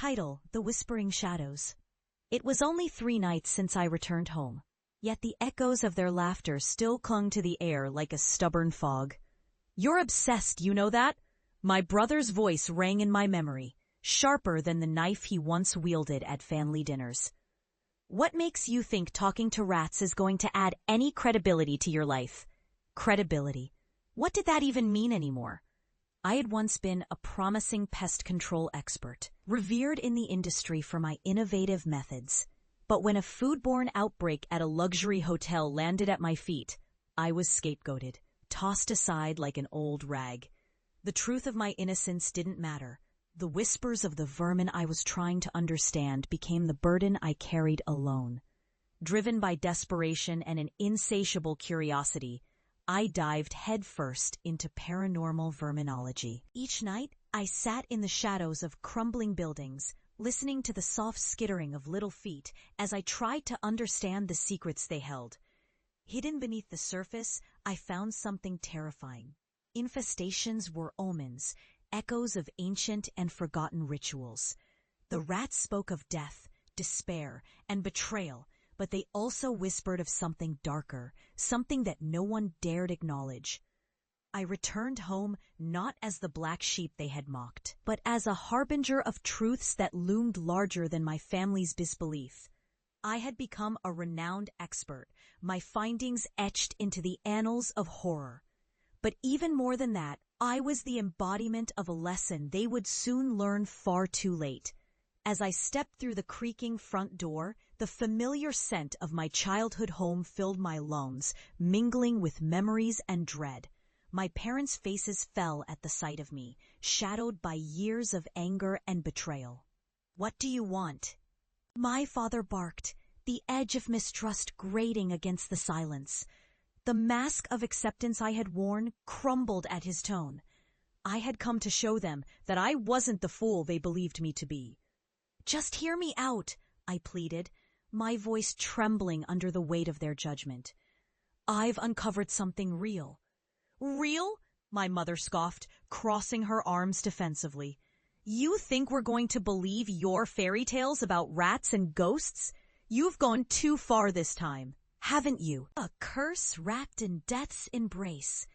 Title: The Whispering Shadows. It was only 3 nights since I returned home, yet the echoes of their laughter still clung to the air like a stubborn fog. "You're obsessed, you know that?" My brother's voice rang in my memory, sharper than the knife he once wielded at family dinners. "What makes you think talking to rats is going to add any credibility to your life?" Credibility. What did that even mean anymore? I had once been a promising pest control expert, revered in the industry for my innovative methods. But when a foodborne outbreak at a luxury hotel landed at my feet, I was scapegoated, tossed aside like an old rag. The truth of my innocence didn't matter. The whispers of the vermin I was trying to understand became the burden I carried alone. Driven by desperation and an insatiable curiosity, I dived headfirst into paranormal verminology. Each night, I sat in the shadows of crumbling buildings, listening to the soft skittering of little feet as I tried to understand the secrets they held. Hidden beneath the surface, I found something terrifying. Infestations were omens, echoes of ancient and forgotten rituals. The rats spoke of death, despair, and betrayal, but they also whispered of something darker, something that no one dared acknowledge. I returned home not as the black sheep they had mocked, but as a harbinger of truths that loomed larger than my family's disbelief. I had become a renowned expert, my findings etched into the annals of horror. But even more than that, I was the embodiment of a lesson they would soon learn far too late. As I stepped through the creaking front door, the familiar scent of my childhood home filled my lungs, mingling with memories and dread. My parents' faces fell at the sight of me, shadowed by years of anger and betrayal. "What do you want?" My father barked, the edge of mistrust grating against the silence. The mask of acceptance I had worn crumbled at his tone. I had come to show them that I wasn't the fool they believed me to be. "Just hear me out," I pleaded, my voice trembling under the weight of their judgment. "I've uncovered something real." "Real?" my mother scoffed, crossing her arms defensively. "You think we're going to believe your fairy tales about rats and ghosts? You've gone too far this time, haven't you?" A curse wrapped in death's embrace.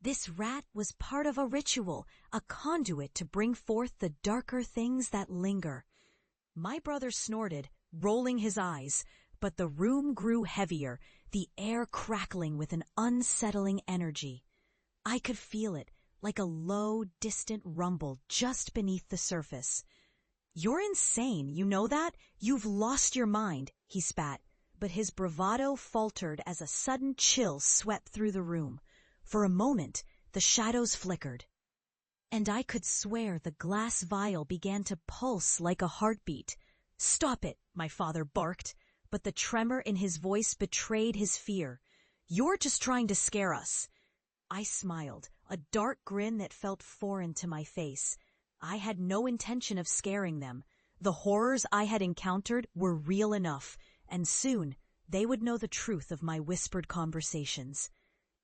This rat was part of a ritual, a conduit to bring forth the darker things that linger. My brother snorted, rolling his eyes, but the room grew heavier, the air crackling with an unsettling energy. I could feel it, like a low, distant rumble just beneath the surface. "You're insane, you know that? You've lost your mind," he spat, but his bravado faltered as a sudden chill swept through the room. For a moment, the shadows flickered, and I could swear the glass vial began to pulse like a heartbeat. "Stop it," my father barked, but the tremor in his voice betrayed his fear. "You're just trying to scare us." I smiled, a dark grin that felt foreign to my face. I had no intention of scaring them. The horrors I had encountered were real enough, and soon they would know the truth of my whispered conversations.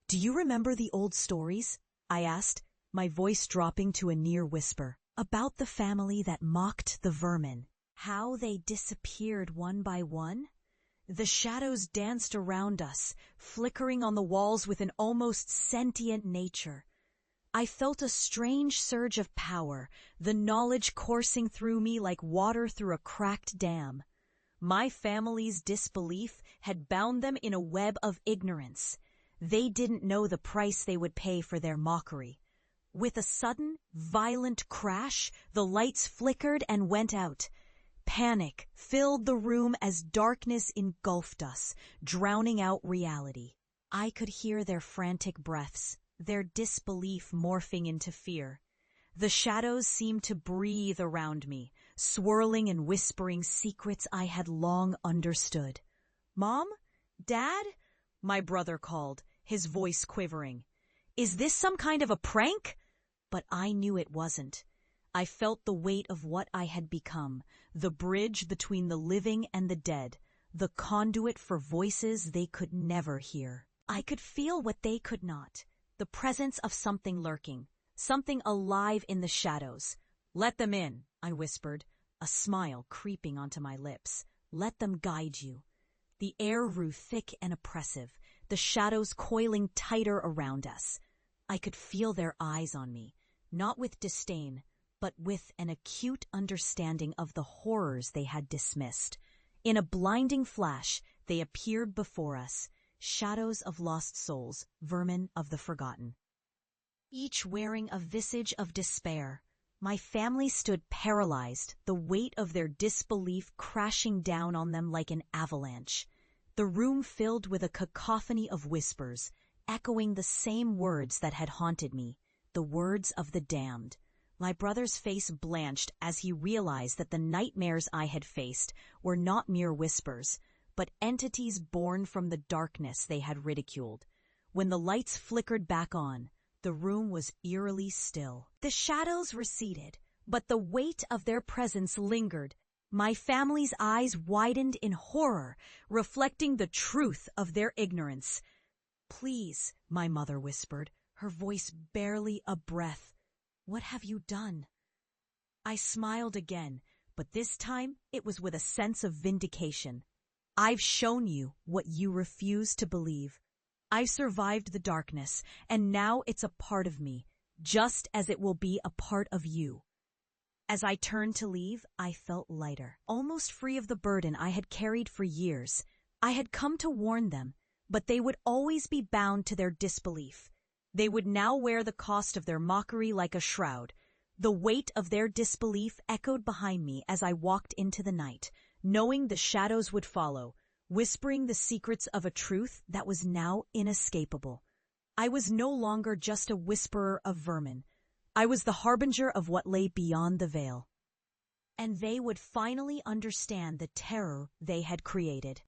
"Do you remember the old stories?" I asked, my voice dropping to a near whisper. "About the family that mocked the vermin. How they disappeared one by one? The shadows danced around us, flickering on the walls with an almost sentient nature. I felt a strange surge of power, the knowledge coursing through me like water through a cracked dam. My family's disbelief had bound them in a web of ignorance. They didn't know the price they would pay for their mockery. With a sudden, violent crash, the lights flickered and went out. Panic filled the room as darkness engulfed us, drowning out reality. I could hear their frantic breaths, their disbelief morphing into fear. The shadows seemed to breathe around me, swirling and whispering secrets I had long understood. "Mom? Dad?" my brother called, his voice quivering. "Is this some kind of a prank?" But I knew it wasn't. I felt the weight of what I had become, the bridge between the living and the dead, the conduit for voices they could never hear. I could feel what they could not, the presence of something lurking, something alive in the shadows. "Let them in," I whispered, a smile creeping onto my lips. Let them guide you. The air grew thick and oppressive, the shadows coiling tighter around us. I could feel their eyes on me, not with disdain, but with an acute understanding of the horrors they had dismissed. In a blinding flash, they appeared before us, shadows of lost souls, vermin of the forgotten. Each wearing a visage of despair. My family stood paralyzed, the weight of their disbelief crashing down on them like an avalanche. The room filled with a cacophony of whispers, echoing the same words that had haunted me, the words of the damned. My brother's face blanched as he realized that the nightmares I had faced were not mere whispers, but entities born from the darkness they had ridiculed. When the lights flickered back on, the room was eerily still. The shadows receded, but the weight of their presence lingered. My family's eyes widened in horror, reflecting the truth of their ignorance. "Please," my mother whispered, her voice barely a breath. "What have you done?" I smiled again, but this time it was with a sense of vindication. "I've shown you what you refuse to believe. I survived the darkness, and now it's a part of me, just as it will be a part of you." As I turned to leave, I felt lighter, almost free of the burden I had carried for years. I had come to warn them, but they would always be bound to their disbelief. They would now wear the cost of their mockery like a shroud. The weight of their disbelief echoed behind me as I walked into the night, knowing the shadows would follow, whispering the secrets of a truth that was now inescapable. I was no longer just a whisperer of vermin. I was the harbinger of what lay beyond the veil. And they would finally understand the terror they had created.